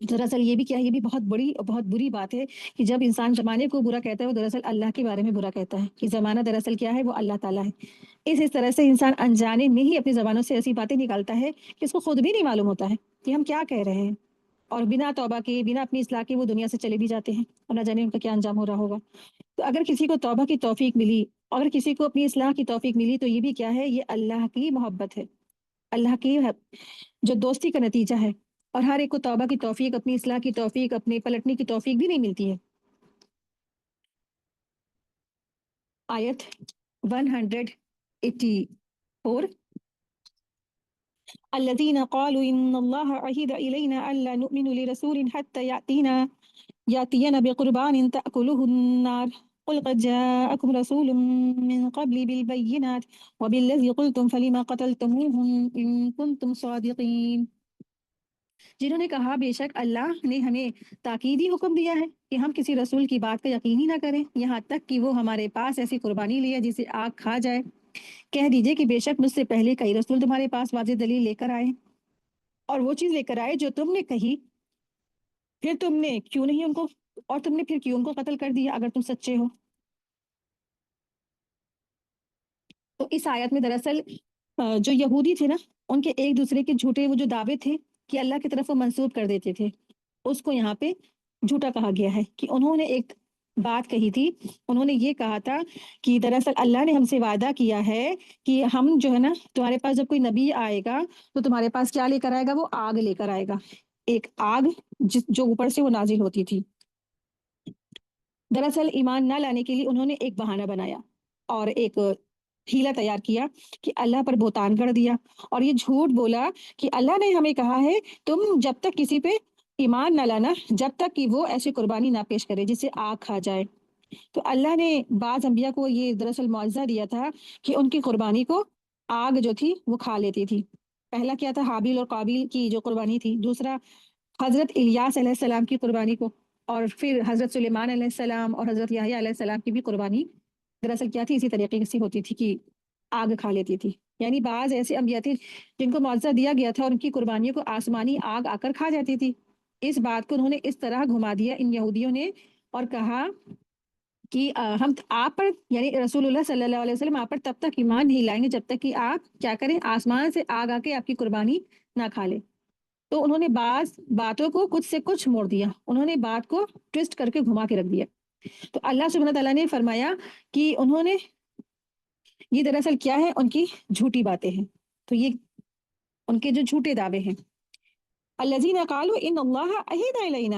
دراصل یہ بھی کیا ہے، یہ بھی بہت بڑی اور بہت بری بات ہے کہ جب انسان زمانے کو برا کہتا ہے، وہ دراصل اللہ کے بارے میں برا کہتا ہے، کہ زمانہ دراصل کیا ہے، وہ اللہ تعالیٰ ہے۔ اس طرح سے انسان انجانے میں ہی اپنی زبانوں سے ایسی باتیں نکالتا ہے کہ اس کو خود بھی نہیں معلوم ہوتا ہے کہ ہم کیا کہہ رہے ہیں، اور بنا توبہ کے، بنا اپنی اصلاح کے وہ دنیا سے چلے بھی جاتے ہیں، اور نہ جانے ان کا کیا انجام ہو رہا ہوگا۔ تو اگر کسی کو توبہ کی توفیق ملی، اگر کسی کو اپنی اصلاح کی توفیق ملی، تو یہ بھی کیا ہے، یہ اللہ کی محبت ہے، اللہ کی جو دوستی کا نتیجہ ہے۔ اور ہر ایک کو توبہ کی توفیق، اپنی اصلاح کی توفیق، اپنے پلٹنے کی توفیق بھی نہیں ملتی ہے۔ آیت 184، الذين قالوا إن الله عهد إلينا ألا نؤمن لرسول حتى يأتينا بقربان تأكله النار قل قد جاءكم رسول من قبل بالبينات وبالذي قلتم فلما قتلتموهم إن كنتم صادقين، جنہوں نے کہا بے شک اللہ نے ہمیں تاکیدی حکم دیا ہے کہ ہم کسی رسول کی بات کا یقین ہی نہ کریں یہاں تک کہ وہ ہمارے پاس ایسی قربانی لے جسے آگ کھا جائے۔ کہہ دیجئے کہ بے شک مجھ سے پہلے کئی رسول تمہارے پاس واضح دلیل لے کر آئے، اور وہ چیز لے کر آئے جو تم نے کہی، پھر تم نے کیوں نہیں ان کو، اور تم نے پھر کیوں ان کو قتل کر دیا اگر تم سچے ہو؟ تو اس آیت میں دراصل جو یہودی تھے نا، ان کے ایک دوسرے کے جھوٹے وہ جو دعوے تھے کہ اللہ کی طرف وہ منسوب کر دیتے تھے، اس کو یہاں پہ جھوٹا کہا گیا ہے کہ انہوں نے ایک بات کہی تھی، انہوں نے یہ کہا تھا کہ دراصل اللہ نے ہم سے وعدہ کیا ہے کہ ہم جو ہے نا، تمہارے پاس جب کوئی نبی آئے گا تو تمہارے پاس کیا لے کر آئے گا، وہ آگ لے کر آئے گا، ایک آگ جو اوپر سے وہ نازل ہوتی تھی۔ دراصل ایمان نہ لانے کے لیے انہوں نے ایک بہانہ بنایا اور ایک ہیلا تیار کیا کہ اللہ پر بہتان کر دیا، اور یہ جھوٹ بولا کہ اللہ نے ہمیں کہا ہے تم جب تک کسی پہ ایمان نہ لانا، جب تک کہ وہ ایسی قربانی نہ پیش کرے جسے آگ کھا جائے۔ تو اللہ نے بعض انبیاء کو یہ دراصل معجزہ دیا تھا کہ ان کی قربانی کو آگ جو تھی وہ کھا لیتی تھی۔ پہلا کیا تھا، حابیل اور قابیل کی جو قربانی تھی، دوسرا حضرت الیاس علیہ السلام کی قربانی کو، اور پھر حضرت سلیمان علیہ السلام اور حضرت یحییٰ علیہ السلام کی بھی قربانی دراصل کیا تھی، اسی طریقے سے ہوتی تھی کہ آگ کھا لیتی تھی۔ یعنی بعض ایسے انبیاء تھے جن کو معجزہ دیا گیا تھا اور ان کی قربانیوں کو آسمانی آگ آ کر کھا جاتی تھی۔ اس بات کو انہوں نے اس طرح گھما دیا ان یہودیوں نے، اور کہا کہ ہم آپ پر، یعنی رسول اللہ صلی اللہ علیہ وسلم آپ پر تب تک ایمان نہیں لائیں گے جب تک کہ آپ کیا کریں، آسمان سے آگ آ کے آپ کی قربانی نہ کھا لے۔ تو انہوں نے بعض باتوں کو کچھ سے کچھ موڑ دیا، انہوں نے بات کو ٹوسٹ کر کے گھما کے رکھ دیا۔ تو اللہ سبحانہ تعالیٰ نے فرمایا کہ انہوں نے یہ دراصل کیا ہے، ان کی جھوٹی باتیں ہیں، تو یہ ان کے جو جھوٹے دعوے ہیں۔ الذین قالوا ان اللہ عہد الینا،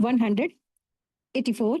184,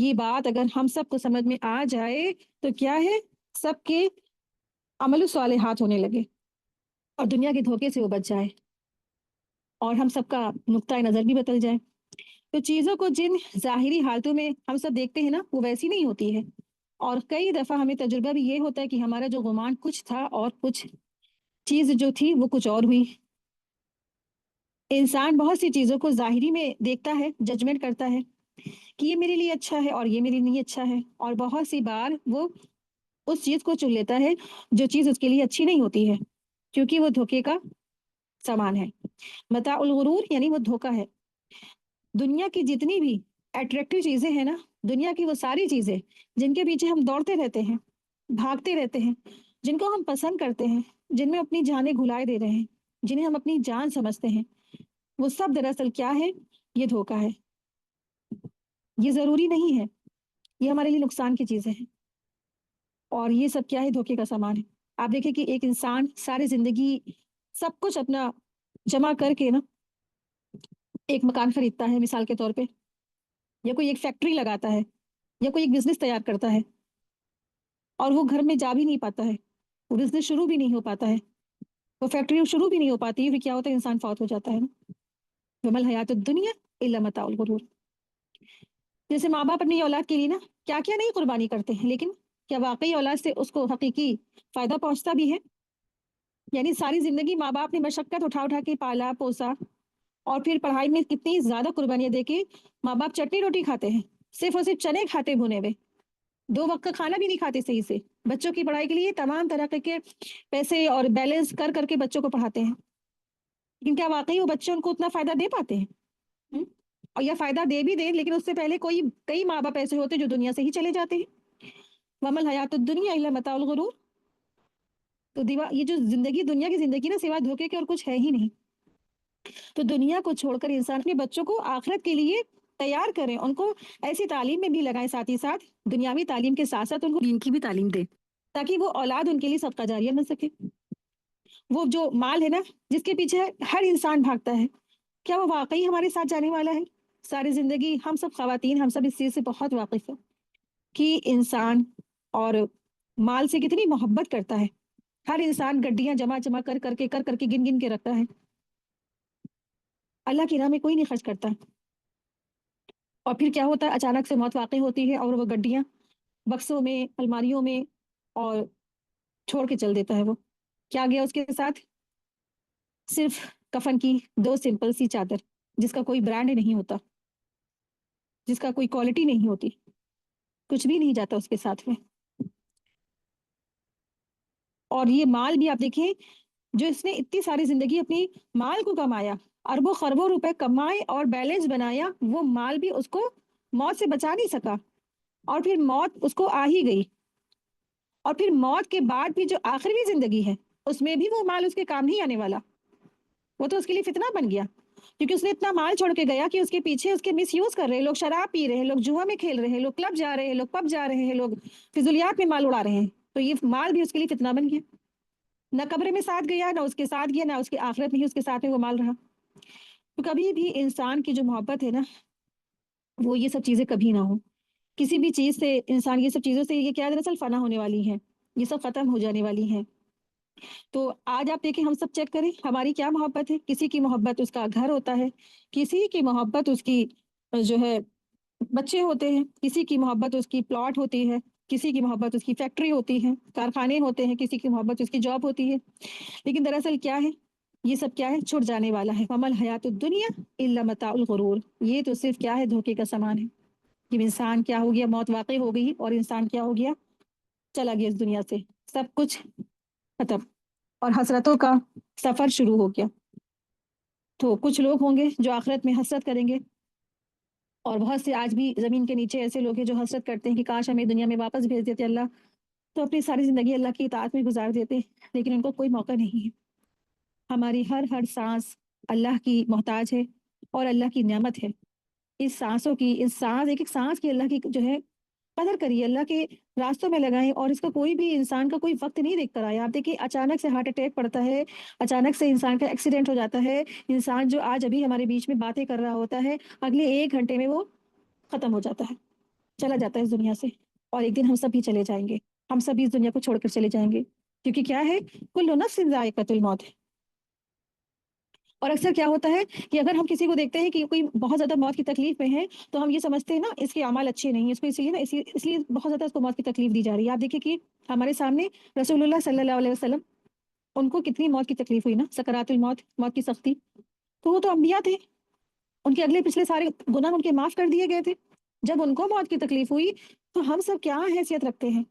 یہ بات اگر ہم سب کو سمجھ میں آ جائے تو کیا ہے، سب کے عمل صالحات ہونے لگے اور دنیا کے دھوکے سے وہ بچ جائے اور ہم سب کا نقطۂ نظر بھی بدل جائے۔ تو چیزوں کو جن ظاہری حالتوں میں ہم سب دیکھتے ہیں نا، وہ ویسی نہیں ہوتی ہے، اور کئی دفعہ ہمیں تجربہ بھی یہ ہوتا ہے کہ ہمارا جو گمان کچھ تھا اور کچھ چیز جو تھی وہ کچھ اور ہوئی۔ انسان بہت سی چیزوں کو ظاہری میں دیکھتا ہے، ججمنٹ کرتا ہے کہ یہ میرے لیے اچھا ہے اور یہ میرے لیے اچھا ہے، اور بہت سی بار وہ اس چیز کو چن لیتا ہے جو چیز اس کے لیے اچھی نہیں ہوتی ہے، کیونکہ وہ دھوکے کا سامان ہے۔ متاع الغرور یعنی وہ دھوکا ہے۔ دنیا کی جتنی بھی اٹریکٹیو چیزیں ہیں نا، دنیا کی وہ ساری چیزیں جن کے پیچھے ہم دوڑتے رہتے ہیں، بھاگتے رہتے ہیں، جن کو ہم پسند کرتے ہیں، جن میں اپنی جانیں گھلائے دے رہے ہیں، جنہیں ہم اپنی جان سمجھتے ہیں، وہ سب دراصل کیا ہے؟ یہ دھوکا ہے۔ یہ ضروری نہیں ہے، یہ ہمارے لیے نقصان کی چیزیں ہیں، اور یہ سب کیا ہے؟ دھوکے کا سامان ہے۔ آپ دیکھیں کہ ایک انسان ساری زندگی سب کچھ اپنا جمع کر کے نا ایک مکان خریدتا ہے مثال کے طور پہ، یا کوئی ایک فیکٹری لگاتا ہے، یا کوئی ایک بزنس تیار کرتا ہے، اور وہ گھر میں جا بھی نہیں پاتا ہے، وہ بزنس شروع بھی نہیں ہو پاتا ہے، وہ فیکٹری شروع بھی نہیں ہو پاتی ہے، پھر کیا ہوتا ہے؟ انسان فوت ہو جاتا ہے نا۔ وما الحیات الدنیا الا متاع الغرور۔ جیسے ماں باپ اپنی اولاد کے لیے نا کیا کیا نہیں قربانی کرتے ہیں، لیکن کیا واقعی اولاد سے اس کو حقیقی فائدہ پہنچتا بھی ہے؟ یعنی ساری زندگی ماں باپ نے مشقت اٹھا اٹھا کے پالا پوسا، اور پھر پڑھائی میں کتنی زیادہ قربانیاں دے کے ماں باپ چٹنی روٹی کھاتے ہیں، صرف اور صرف چنے کھاتے بھنے ہوئے، 2 وقت کا کھانا بھی نہیں کھاتے صحیح سے، بچوں کی پڑھائی کے لیے تمام طرح کے پیسے اور بیلنس کر کر کے بچوں کو پڑھاتے ہیں، لیکن کیا واقعی وہ بچے ان کو اتنا فائدہ دے پاتے ہیں؟ اور یا فائدہ دے بھی دیں، لیکن اس سے پہلے کئی ماں باپ ایسے ہوتے جو دنیا سے ہی چلے جاتے ہیں۔ وما الحیات الدنیا الا متاع الغرور۔ تو یہ جو زندگی، دنیا کی زندگی نا سوائے دھوکے کے اور کچھ ہے ہی نہیں۔ تو دنیا کو چھوڑ کر انسان اپنے بچوں کو آخرت کے لیے تیار کریں، ان کو ایسی تعلیم میں بھی لگائیں، ساتھ ہی ساتھ دنیاوی تعلیم کے ساتھ ساتھ ان کو دین کی بھی تعلیم دیں، تاکہ وہ اولاد ان کے لیے صدقہ جاریہ بن سکے۔ وہ جو مال ہے نا جس کے پیچھے ہر انسان بھاگتا ہے، کیا وہ واقعی ہمارے ساتھ جانے والا ہے؟ ساری زندگی ہم سب خواتین، ہم سب اس چیز سے بہت واقف ہیں کہ انسان اور مال سے کتنی محبت کرتا ہے۔ ہر انسان گڈیاں جمع جمع کر کر کے گن گن کے رکھتا ہے، اللہ کی راہ میں کوئی نہیں خرچ کرتا، اور پھر کیا ہوتا ہے؟ اچانک سے موت واقع ہوتی ہے اور وہ گڈیاں بکسوں میں، الماریوں میں اور چھوڑ کے چل دیتا ہے۔ وہ کیا گیا اس کے ساتھ؟ صرف کفن کی 2 سمپل سی چادر، جس کا کوئی برانڈ نہیں ہوتا، جس کا کوئی کوالٹی نہیں ہوتی، کچھ بھی نہیں جاتا اس کے ساتھ میں۔ اور یہ مال بھی آپ دیکھیں، جو اس نے اتنی ساری زندگی اپنی مال کو کمایا، اربوں خربوں روپے کمائے اور بیلنس بنایا، وہ مال بھی اس کو موت سے بچا نہیں سکا، اور پھر موت اس کو آ ہی گئی، اور پھر موت کے بعد بھی جو آخری زندگی ہے اس میں بھی وہ مال اس کے کام نہیں آنے والا، وہ تو اس کے لیے فتنہ بن گیا، کیونکہ اس نے اتنا مال چھوڑ کے گیا کہ اس کے پیچھے اس کے مس یوز کر رہے لوگ، شراب پی رہے ہیں لوگ، جوا میں کھیل رہے ہیں لوگ، کلب جا رہے ہیں لوگ، پب جا رہے ہیں لوگ، فضولیات میں مال اڑا رہے ہیں، تو یہ مال بھی اس کے لیے فتنہ بن گیا، نہ قبر میں ساتھ گیا، نہ اس کے ساتھ گیا، نہ اس کے آخرت میں ہی اس کے ساتھ میں وہ مال رہا۔ تو کبھی بھی انسان کی جو محبت ہے نا، وہ یہ سب چیزیں کبھی نہ ہو کسی بھی چیز سے، انسان یہ سب چیزوں سے یہ کیا دراصل فنا ہونے والی ہیں، یہ سب ختم ہو جانے والی ہیں۔ تو آج آپ دیکھیں، ہم سب چیک کریں ہماری کیا محبت ہے۔ کسی کی محبت اس کا گھر ہوتا ہے، کسی کی محبت اس کی جو ہے بچے ہوتے ہیں، کسی کی محبت اس کی پلاٹ ہوتی ہے، کسی کی محبت اس کی فیکٹری ہوتی ہے، کارخانے ہوتے ہیں، کسی کی محبت اس کی جاب ہوتی ہے، لیکن دراصل کیا ہے؟ یہ سب کیا ہے؟ چھوٹ جانے والا ہے۔ وما الحیات الدنیا الا متاع الغرور۔ یہ تو صرف کیا ہے؟ دھوکے کا سامان ہے کہ انسان کیا ہو گیا؟ موت واقع ہو گئی اور انسان کیا ہو گیا؟ چلا گیا اس دنیا سے، سب کچھ ختم، اور حسرتوں کا سفر شروع ہو گیا۔ تو کچھ لوگ ہوں گے جو آخرت میں حسرت کریں گے، اور بہت سے آج بھی زمین کے نیچے ایسے لوگ ہیں جو حسرت کرتے ہیں کہ کاش ہمیں دنیا میں واپس بھیج دیتے اللہ، تو اپنی ساری زندگی اللہ کی اطاعت میں گزار دیتے، لیکن ان کو کوئی موقع نہیں ہے۔ ہماری ہر سانس اللہ کی محتاج ہے اور اللہ کی نعمت ہے۔ اس سانسوں کی، اس سانس، ایک ایک سانس کی اللہ کی جو ہے قدر کریے، اللہ کے راستوں میں لگائیں، اور اس کا کوئی بھی انسان کا کوئی وقت نہیں دیکھ کر آیا۔ آپ دیکھیں اچانک سے ہارٹ اٹیک پڑتا ہے، اچانک سے انسان کا ایکسیڈنٹ ہو جاتا ہے، انسان جو آج ابھی ہمارے بیچ میں باتیں کر رہا ہوتا ہے، اگلے 1 گھنٹے میں وہ ختم ہو جاتا ہے۔ چلا جاتا ہے اس دنیا سے، اور ایک دن ہم سب بھی چلے جائیں گے، ہم سب بھی اس دنیا کو چھوڑ کر چلے جائیں گے، کیونکہ کیا ہے، کل نفس ذائقۃ الموت ہے۔ اور اکثر کیا ہوتا ہے کہ اگر ہم کسی کو دیکھتے ہیں کہ کوئی بہت زیادہ موت کی تکلیف میں ہے، تو ہم یہ سمجھتے ہیں نا اس کے اعمال اچھے نہیں ہیں، اس کو اس لیے نا اس لیے بہت زیادہ اس کو موت کی تکلیف دی جا رہی ہے۔ آپ دیکھیں کہ ہمارے سامنے رسول اللہ صلی اللہ علیہ وسلم، ان کو کتنی موت کی تکلیف ہوئی نا، سکرات الموت، موت کی سختی، تو وہ تو انبیاء تھے، ان کے اگلے پچھلے سارے گناہ ان کے معاف کر دیے گئے تھے، جب ان کو موت کی تکلیف ہوئی تو ہم سب کیا حیثیت رکھتے ہیں؟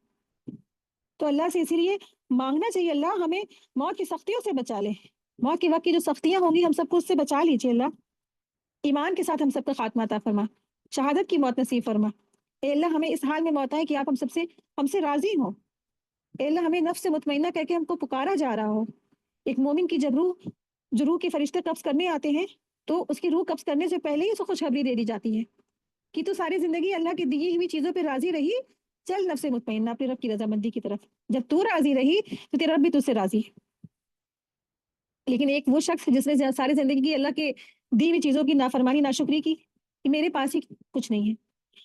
تو اللہ سے اسی لیے مانگنا چاہیے، اللہ ہمیں موت کی سختیوں سے بچا لے، موت کے وقت کی جو سختیاں ہوں گی ہم سب کو اس سے بچا لیجیے اللہ، ایمان کے ساتھ ہم سب کا خاتمہ عطا فرما، شہادت کی موت نصیب فرما، اے اللہ ہمیں اس حال میں موت آئے کہ آپ ہم سے راضی ہو، اے اللہ ہمیں نفس سے مطمئنہ کہہ کے ہم کو پکارا جا رہا ہو۔ ایک مومن کی جب روح کے فرشتے قبض کرنے آتے ہیں تو اس کی روح قبض کرنے سے پہلے ہی اس کو خوشخبری دے دی جاتی ہے کہ تو ساری زندگی اللہ کی دی ہوئی چیزوں پہ راضی رہی، چل نفس مطمئنہ اپنے رب کی رضامندی کی طرف، جب تو راضی رہی تو تیرا رب بھی تجھ سے راضی ہے۔ لیکن ایک وہ شخص جس نے ساری زندگی کی اللہ کے دی ہوئی چیزوں کی نافرمانی ناشکری کی کہ میرے پاس ہی کچھ نہیں ہے،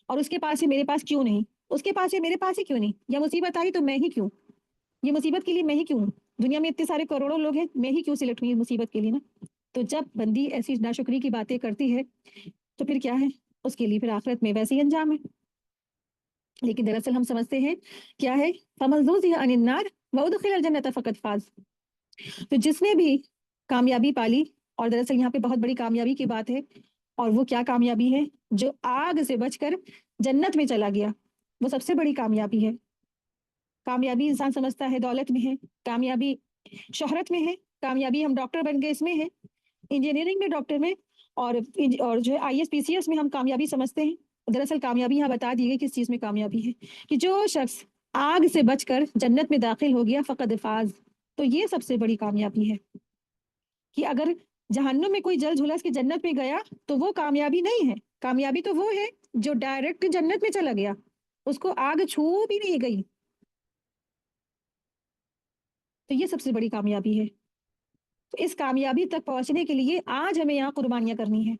اور اس کے پاس ہے میرے پاس کیوں نہیں، اس کے پاس ہے میرے پاس ہی کیوں نہیں، یا مصیبت آئی تو میں ہی کیوں، یہ مصیبت کے لیے میں ہی کیوں ہوں، دنیا میں اتنے سارے کروڑوں لوگ ہیں، میں ہی کیوں سلیکٹ ہوئی مصیبت کے لیے نا۔ تو جب بندی ایسی ناشکری کی باتیں کرتی ہے تو پھر کیا ہے، اس کے لیے پھر آخرت میں ویسے ہی انجام ہے۔ لیکن دراصل ہم سمجھتے ہیں کیا ہے، فَمَن زُحْزِحَ عَنِ النَّارِ وَأُدْخِلَ الْجَنَّةَ فَقَدْ فَازَ، تو جس نے بھی کامیابی پالی، اور دراصل یہاں پہ بہت بڑی کامیابی کی بات ہے، اور وہ کیا کامیابی ہے، جو آگ سے بچ کر جنت میں چلا گیا، وہ سب سے بڑی کامیابی ہے۔ کامیابی انسان سمجھتا ہے دولت میں ہے، کامیابی شہرت میں ہے، کامیابی ہم ڈاکٹر بن گئے اس میں ہے، انجینئرنگ میں، ڈاکٹر میں، اور جو ہے I S P C S میں ہم کامیابی سمجھتے ہیں۔ دراصل کامیابی یہاں بتا دی گئی کس چیز میں کامیابی ہے، کہ جو شخص آگ سے بچ کر جنت میں داخل ہو گیا فقد فاز، تو یہ سب سے بڑی کامیابی ہے۔ کہ اگر جہنم میں کوئی جل جھلا اس کی جنت میں گیا تو وہ کامیابی نہیں ہے، کامیابی تو وہ ہے جو ڈائریکٹ جنت میں چلا گیا، اس کو آگ چھو بھی نہیں گئی، تو یہ سب سے بڑی کامیابی ہے۔ تو اس کامیابی تک پہنچنے کے لیے آج ہمیں یہاں قربانیاں کرنی ہے،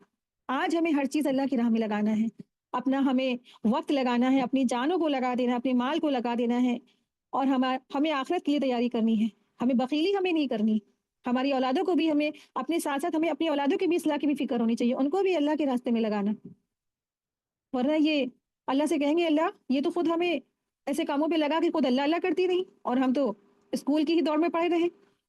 آج ہمیں ہر چیز اللہ کی راہ میں لگانا ہے، اپنا ہمیں وقت لگانا ہے، اپنی جانوں کو لگا دینا ہے، اپنے مال کو لگا دینا ہے، اور ہمیں آخرت کے لیے تیاری کرنی ہے، ہمیں بخیلی ہمیں نہیں کرنی، ہماری اولادوں کو بھی ہمیں اپنے ساتھ ساتھ ہمیں اپنی اولادوں کی بھی اصلاح کی بھی فکر ہونی چاہیے، ان کو بھی اللہ کے راستے میں لگانا، ورنہ یہ اللہ سے کہیں گے اللہ یہ تو خود ہمیں ایسے کاموں پہ لگا کہ خود اللہ اللہ کرتی نہیں، اور ہم تو اسکول کی ہی دوڑ میں پڑے رہے،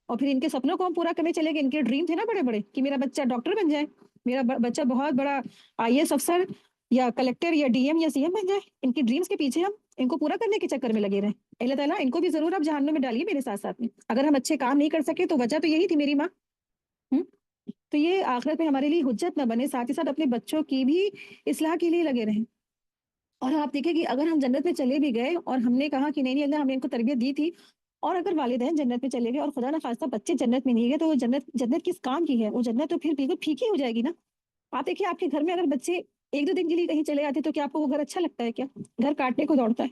اور پھر ان کے سپنوں کو ہم پورا کرنے چلے گئے، ان کے ڈریم تھے نا بڑے بڑے کہ میرا بچہ ڈاکٹر بن جائے، میرا بچہ بہت بڑا آئی ایس افسر یا کلیکٹر یا ڈی ایم یا سی ایم بن جائے، ان کی ڈریمز کے پیچھے ہم ان کو پورا کرنے کے چکر میں لگے رہے۔ اللہ تعالیٰ ان کو بھی ضرور اب جہنم میں ڈالیے میرے ساتھ ساتھ میں، اگر ہم اچھے کام نہیں کر سکے تو وجہ تو یہی تھی میری ماں، تو یہ آخرت میں ہمارے لیے حجت نہ بنے، ساتھ ہی ساتھ اپنے بچوں کی بھی اصلاح کے لیے لگے رہیں۔ اور آپ دیکھیں کہ اگر ہم جنت میں چلے بھی گئے اور ہم نے کہا کہ نہیں اللہ ہم نے ان کو تربیت دی تھی، اور اگر والدین جنت میں چلے گئے اور خدا نہ خواستہ بچے جنت میں نہیں گئے، تو وہ جنت کس کام کی ہے، وہ جنت تو پھر بالکل پھیکی ہو جائے گی نا۔ آپ دیکھیں آپ کے گھر میں اگر بچے ایک دو دن کے لیے کہیں چلے آتے تو کیا آپ کو وہ گھر اچھا لگتا ہے؟ کیا گھر کاٹنے کو دوڑتا ہے؟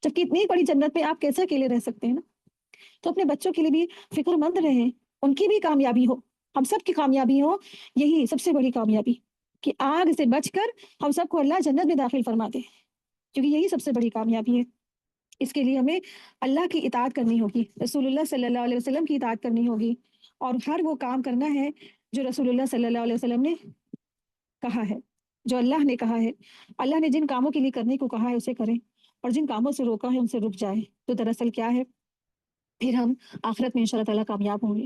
جبکہ اتنی بڑی جنت میں آپ کیسے اکیلے رہ سکتے ہیں نا۔ تو اپنے بچوں کے لیے بھی فکر مند رہیں، ان کی بھی کامیابی ہو، ہم سب کی کامیابی ہو، یہی سب سے بڑی کامیابی، کہ آگ سے بچ کر ہم سب کو اللہ جنت میں داخل فرما دے، کیونکہ یہی سب سے بڑی کامیابی ہے۔ اس کے لیے ہمیں اللہ کی اطاعت کرنی ہوگی، رسول اللہ صلی اللہ علیہ وسلم کی اطاعت کرنی ہوگی، اور ہر وہ کام کرنا ہے جو رسول اللہ صلی اللہ علیہ وسلم نے کہا ہے، جو اللہ نے کہا ہے۔ اللہ نے جن کاموں کے لیے کرنے کو کہا ہے اسے کریں، اور جن کاموں سے روکا ہے ان سے رک جائیں، تو دراصل کیا ہے، پھر ہم آخرت میں انشاءاللہ تعالیٰ کامیاب ہوں گے۔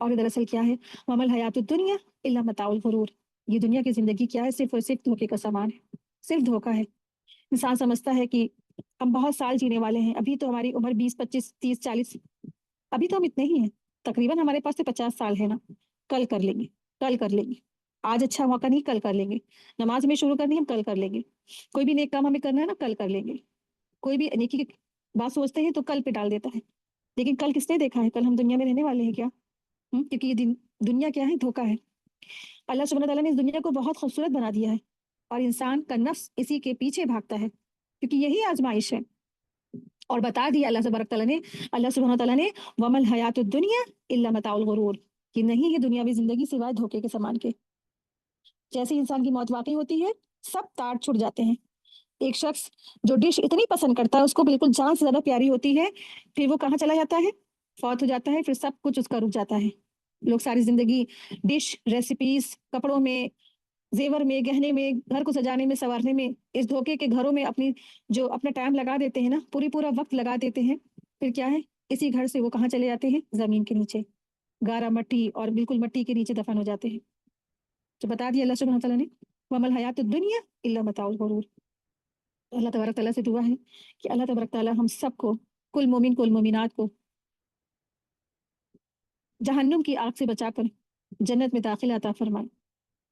اور دراصل کیا ہے، وَمَا الْحَيَاةُ الدُّنْيَا إِلَّا مَتَاعُ الْغُرُورِ، یہ دنیا کی زندگی کیا ہے، صرف اور صرف دھوکے کا سامان ہے، صرف دھوکا ہے۔ انسان سمجھتا ہے کہ ہم بہت سال جینے والے ہیں، ابھی تو ہماری عمر 20 25 30 40، ابھی تو ہم اتنے ہی ہیں، تقریباً ہمارے پاس تو 50 سال ہے نا، کل کر لیں گے، کل کر لیں گے، آج اچھا موقع نہیں کل کر لیں گے، نماز میں شروع کرنی ہم کل کر لیں گے، کوئی بھی نیک کام ہمیں کرنا ہے نا کل کر لیں گے، کوئی بھی نیکی کی بات سوچتے ہیں تو کل پہ ڈال دیتا ہے، لیکن کل کس نے دیکھا ہے، کل ہم دنیا میں رہنے والے ہیں کیا؟ کیونکہ یہ دنیا کیا ہے، دھوکا ہے۔ اللہ سبحانہ تعالیٰ نے اس دنیا کو بہت خوبصورت بنا دیا ہے، اور انسان کا نفس اسی کے پیچھے بھاگتا ہے، کیونکہ یہی آزمائش ہے۔ اور بتا دیا اللہ تبارک تعالیٰ نے، اللہ سبحانہ تعالیٰ نے وَمَا الْحَيَاةُ الدُّنْيَا إِلَّا مَتَاعُ الْغُرُورِ، کہ نہیں یہ دنیاوی زندگی سوائے دھوکے کے سامان کے۔ جیسے انسان کی موت واقع ہوتی ہے سب تار چھٹ جاتے ہیں، ایک شخص جو ڈش اتنی پسند کرتا ہے اس کو بالکل جان سے زیادہ پیاری ہوتی ہے، پھر وہ کہاں چلا جاتا ہے؟ فوت ہو جاتا ہے، پھر سب کچھ اس کا رک جاتا ہے۔ لوگ ساری زندگی ڈش، ریسیپیز، کپڑوں میں، زیور میں، گہنے میں، گھر کو سجانے میں، سنوارنے میں، اس دھوکے کے گھروں میں اپنا ٹائم لگا دیتے ہیں نا، پورا وقت لگا دیتے ہیں، پھر کیا ہے؟ اسی گھر سے وہ کہاں چلے جاتے ہیں؟ زمین کے نیچے، گارا مٹی اور بالکل مٹی کے نیچے دفن ہو جاتے ہیں۔ تو بتا دیا اللہ سبحانہ تعالیٰ نے وَمَا الْحَيَاةُ الدُّنْيَا إِلَّا مَتَاعُ الْغُرُورِ۔ اللہ تبارک تعالیٰ سے دعا ہے کہ اللہ تبارک تعالیٰ ہم سب کو، کل مومن کل مومنات کو جہنم کی آگ سے بچا کر جنت میں داخل عطا فرمائے،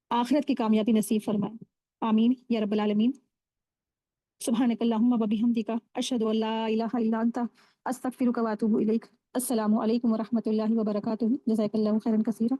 آخرت کی کامیابی نصیب فرمائے، آمین یا رب العالمین۔ سبحانک اللہم و بحمدک، اشہد ان لا الہ الا انت، استغفرک و اتوب الیک۔ السلام علیکم و رحمۃ اللہ وبرکاتہ۔ جزاک اللہ خیرا کثیرا۔